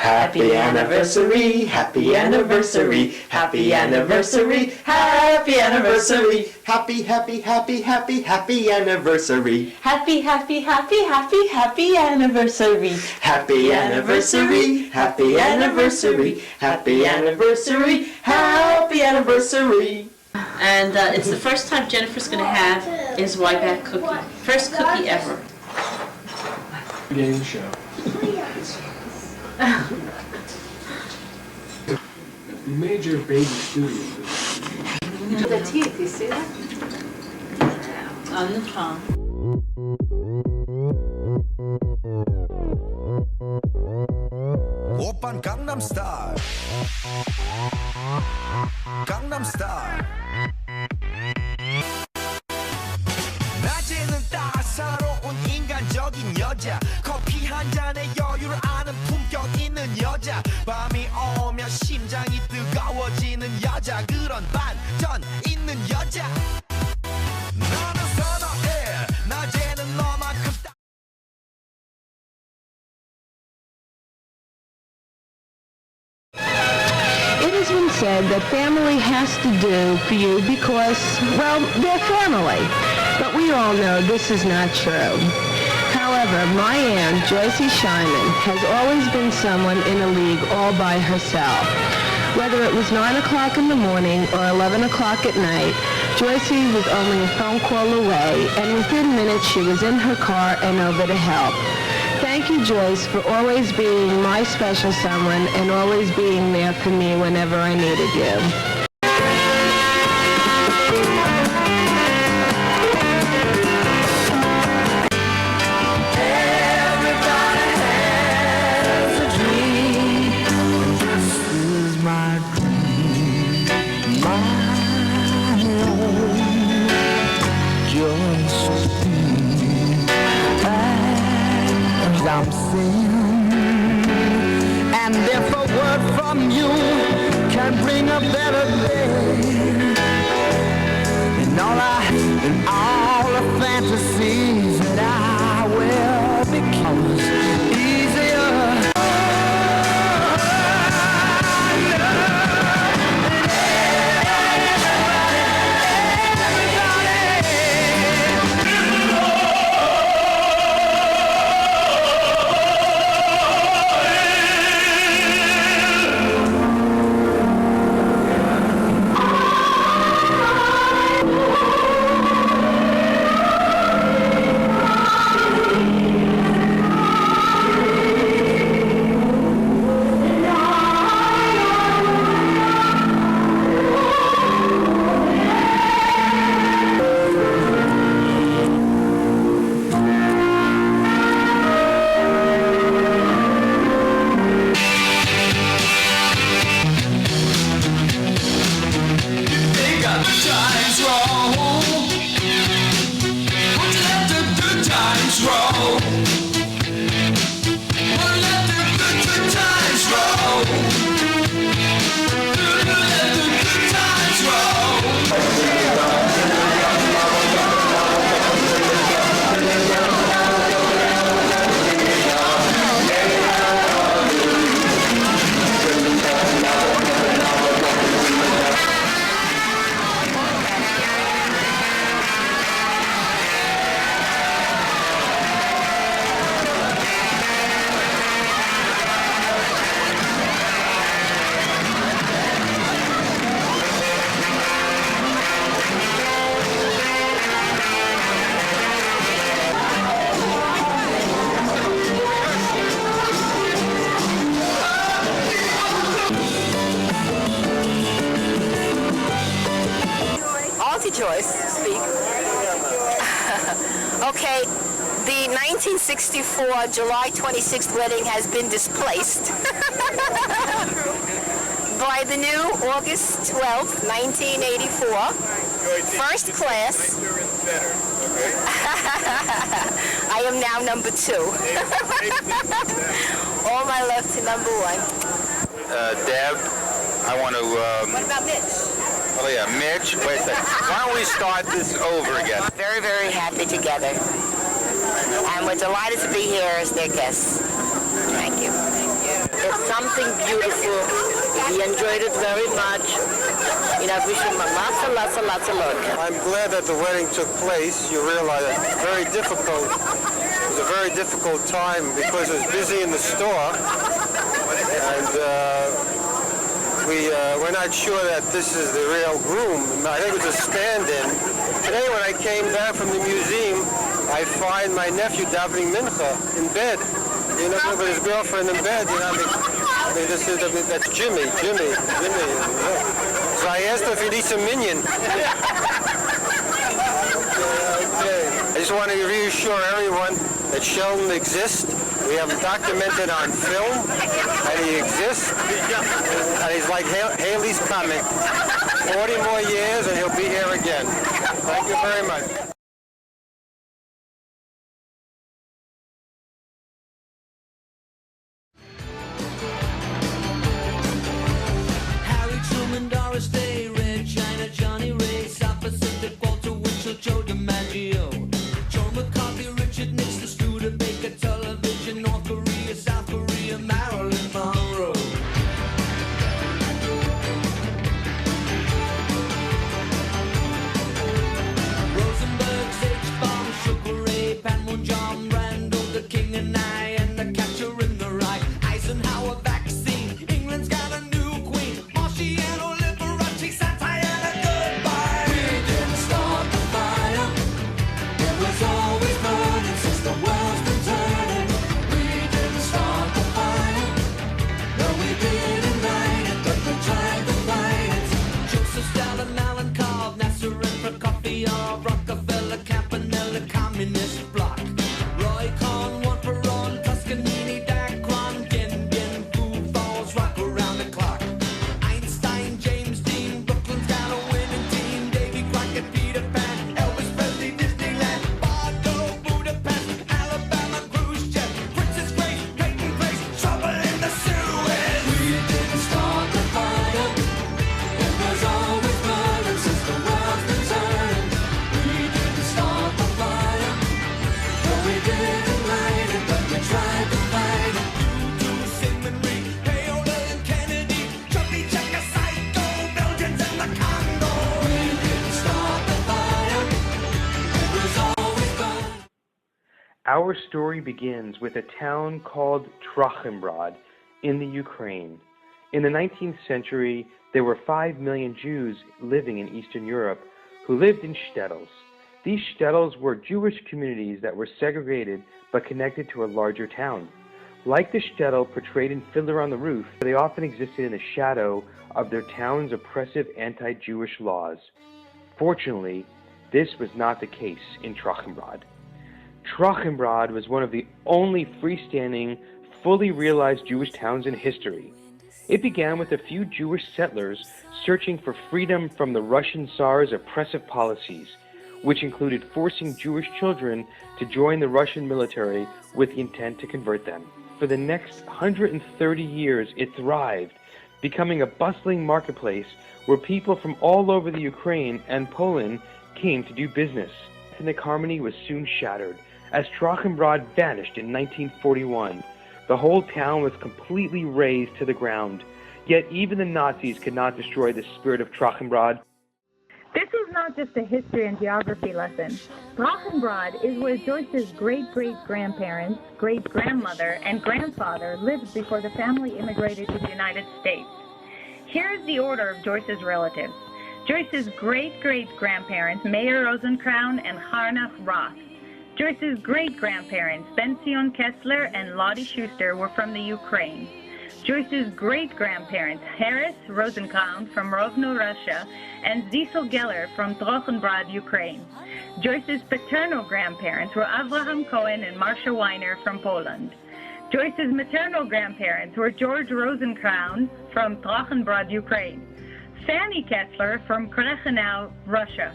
Happy anniversary, happy anniversary, happy anniversary, happy anniversary, happy, happy, happy, happy, happy anniversary. Happy, happy, happy, happy, happy anniversary. Happy anniversary, happy anniversary, happy anniversary, happy anniversary. And it's the first time Jennifer's going to have his Wyback cookie. First cookie ever. Game show. Major baby studio. The teeth, you see that? On the tongue. 오빤 강남 스타일 강남 스타일 낮에는 따사로운 인간적인 여자 커피 한 잔에 여유를 아는 품격 있는 여자 밤이 오면 심장이 뜨거워지는 여자 그런 반전 있는 여자 너는 선호해 낮에는 너만큼 It has been said that family has to do for you because, well, they're family. But we all know this is not true. However, my Aunt, Joycey Shyman, has always been someone in a league all by herself. Whether it was 9 o'clock in the morning or 11 o'clock at night, Joycey was only a phone call away, and within minutes she was in her car and over to help. Thank you, Joyce, for always being my special someone and always being there for me whenever I needed you. I'm sin, and if a word from you can bring a better day, and all the fantasies that I will become easier. Joyce, speak. Okay, the 1964 July 26th wedding has been displaced by the new August 12th, 1984, first class. I am now number 2. All my love to number 1. Deb, I want to... What about Mitch? Oh yeah, Mitch, wait a second. Why don't we start this over again? Very, very happy together. And we're delighted to be here as their guests. Thank you. was something beautiful. He enjoyed it very much. And I wish him lots and lots and lots of luck. I'm glad that the wedding took place. You realize it was a very difficult time because it was busy in the store. And we're not sure that this is the real groom. I think it was a stand-in. Today when I came back from the museum, I find my nephew davening mincha in bed. You know, with his girlfriend in bed. You know, that's Jimmy. You know. So I asked him if he needs a minion. Okay. I just want to reassure everyone that Sheldon exists. We have him documented on film, and he exists. And he's like Haley's comic. 40 more years, and he'll be here again. Thank you very much. Doris Day, Red China, Johnny Ray, South Pacific, Walter Winchell, Joe DiMaggio, Joe McCarthy, Richard Nixon, Studebaker, Television, North Korea, South Korea, Marilyn Monroe. Rosenberg, H-Bomb, Sugar Ray, Panmunjom, Randall, the King and I, and the Catcher in the Rye, Eisenhower vaccine, England's got a new queen, Marciano. Rockefeller, Campanella, Communist Bloc. Roy Cohn, one Perón, Toscanini, Dacron, Gen, Foo Falls, rock around the clock. Einstein, James Dean, Brooklyn's got a winning team. Davy Crockett, Peter Pan, Elvis Presley, Disneyland, Bordeaux, Budapest, Alabama, Khrushchev, Princess Grace, Peyton Place, trouble in the Suez. We didn't start the fire. It was always burning since the world's been turning. Our story begins with a town called Trachimbrod in the Ukraine. In the 19th century, there were 5 million Jews living in Eastern Europe who lived in shtetls. These shtetls were Jewish communities that were segregated but connected to a larger town. Like the shtetl portrayed in Fiddler on the Roof, they often existed in the shadow of their town's oppressive anti-Jewish laws. Fortunately, this was not the case in Trachimbrod. Trachimbrod was one of the only freestanding, fully realized Jewish towns in history. It began with a few Jewish settlers searching for freedom from the Russian Tsar's oppressive policies, which included forcing Jewish children to join the Russian military with the intent to convert them. For the next 130 years, it thrived, becoming a bustling marketplace where people from all over the Ukraine and Poland came to do business. Ethnic harmony was soon shattered as Trachimbrod vanished in 1941. The whole town was completely razed to the ground. Yet even the Nazis could not destroy the spirit of Trachimbrod. This is not just a history and geography lesson. Trachimbrod is where Joyce's great-great-grandparents, great-grandmother, and grandfather lived before the family immigrated to the United States. Here is the order of Joyce's relatives. Joyce's great-great-grandparents, Meir Rosenkrown and Harnack Roth. Joyce's great-grandparents, Benzion Kessler and Lottie Schuster, were from the Ukraine. Joyce's great-grandparents, Harris Rosenkrown from Rovno, Russia, and Zisel Geller from Trochenbrod, Ukraine. Joyce's paternal grandparents were Avraham Cohen and Marcia Weiner from Poland. Joyce's maternal grandparents were George Rosenkrown from Trochenbrod, Ukraine. Fanny Kessler from Krechenau, Russia.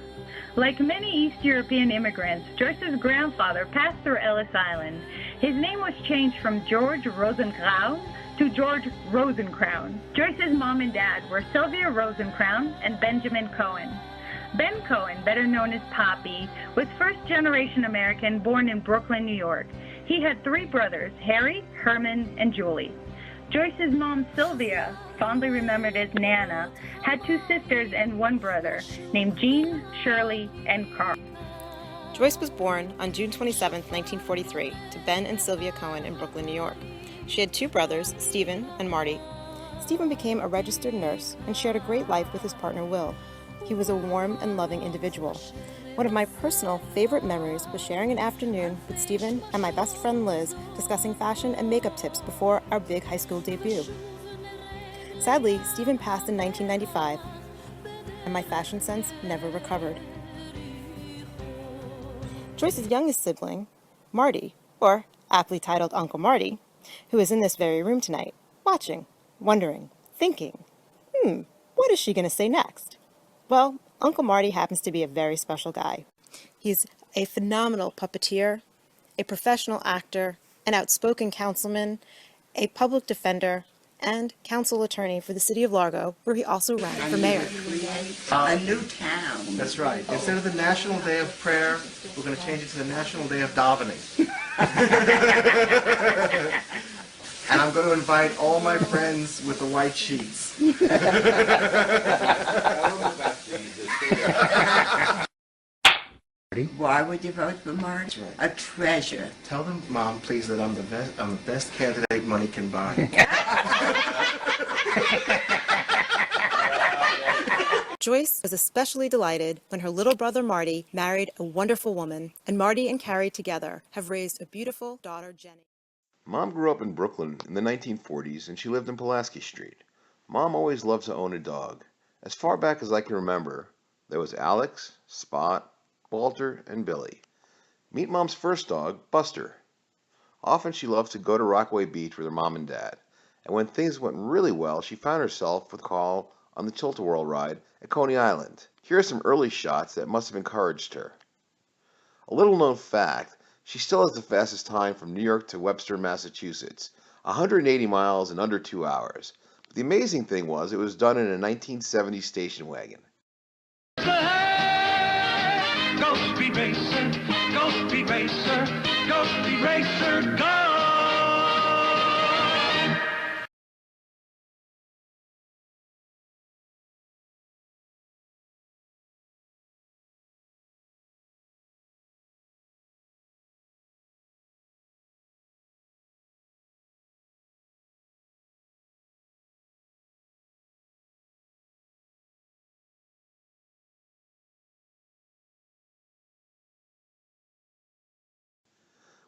Like many East European immigrants, Joyce's grandfather passed through Ellis Island. His name was changed from George Rosenkrown to George Rosenkrown. Joyce's mom and dad were Sylvia Rosenkrown and Benjamin Cohen. Ben Cohen, better known as Poppy, was first-generation American born in Brooklyn, New York. He had 3 brothers, Harry, Herman, and Julie. Joyce's mom, Sylvia, fondly remembered as Nana, had two sisters and one brother named Jean, Shirley, and Carl. Joyce was born on June 27, 1943, to Ben and Sylvia Cohen in Brooklyn, New York. She had two brothers, Stephen and Marty. Stephen became a registered nurse and shared a great life with his partner, Will. He was a warm and loving individual. One of my personal favorite memories was sharing an afternoon with Stephen and my best friend Liz discussing fashion and makeup tips before our big high school debut. Sadly, Stephen passed in 1995, and my fashion sense never recovered. Joyce's youngest sibling, Marty, or aptly titled Uncle Marty, who is in this very room tonight, watching, wondering, thinking, what is she going to say next? Well, Uncle Marty happens to be a very special guy. He's a phenomenal puppeteer, a professional actor, an outspoken councilman, a public defender, and council attorney for the city of Largo, where he also ran for mayor. A new town. That's right. Instead of the National Day of Prayer, we're going to change it to the National Day of Davening. And I'm going to invite all my friends with the white sheets. Why would you vote for Marty? A treasure. Tell them, Mom, please, that I'm the best candidate money can buy. Joyce was especially delighted when her little brother Marty married a wonderful woman, and Marty and Carrie together have raised a beautiful daughter, Jenny. Mom grew up in Brooklyn in the 1940s, and she lived in Pulaski Street. Mom always loved to own a dog. As far back as I can remember, there was Alex, Spot, Walter, and Billy. Meet Mom's first dog, Buster. Often she loved to go to Rockaway Beach with her mom and dad, and when things went really well, she found herself with a call on the Tilt-A-Whirl ride at Coney Island. Here are some early shots that must have encouraged her. A little known fact, she still has the fastest time from New York to Webster, Massachusetts, 180 miles in under 2 hours. But the amazing thing was it was done in a 1970 station wagon. Go speed racer, go speed racer, go speed racer, go!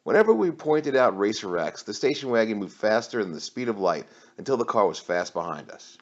Whenever we pointed out Racer X, the station wagon moved faster than the speed of light until the car was fast behind us.